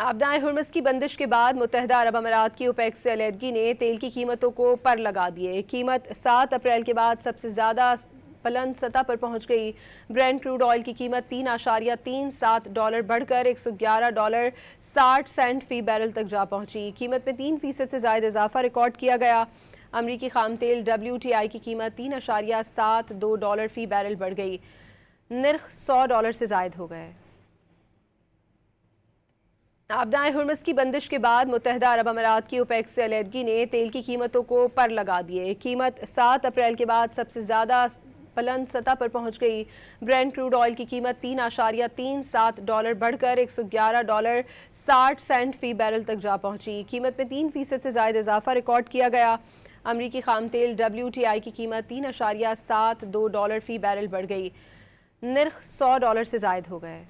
आबदाए Hormuz की बंदिश के बाद मुत्तहदा अरब अमारात की ओपेक से अलहदगी ने तेल की कीमतों को पर लगा दिए। कीमत 7 अप्रैल के बाद सबसे ज़्यादा बुलंद सतह पर पहुंच गई। ब्रेंट क्रूड ऑयल की कीमत $3.37 बढ़कर $111.60 फी बैरल तक जा पहुंची। कीमत में 3% से ज़ायद इजाफा रिकॉर्ड किया गया। अमरीकी खाम तेल WTI की कीमत $3.72 फी बैरल बढ़ गई। निर्ख $100 से ज़ायद हो गए। आबदाए हुर्मुज़ की बंदिश के बाद मुत्तहदा अरब अमारात की ओपेक से अलहदगी ने तेल की कीमतों को पर लगा दिए। कीमत 7 अप्रैल के बाद सबसे ज़्यादा बुलंद सतह पर पहुंच गई। ब्रेंट क्रूड ऑयल की कीमत $3.37 बढ़कर $111.60 फी बैरल तक जा पहुंची। कीमत में 3% से ज़ायद इजाफा रिकॉर्ड किया गया। अमरीकी खाम तेल WTI की कीमत $3.72 फी बैरल बढ़ गई। निर्ख $100 से ज़ायद हो गए।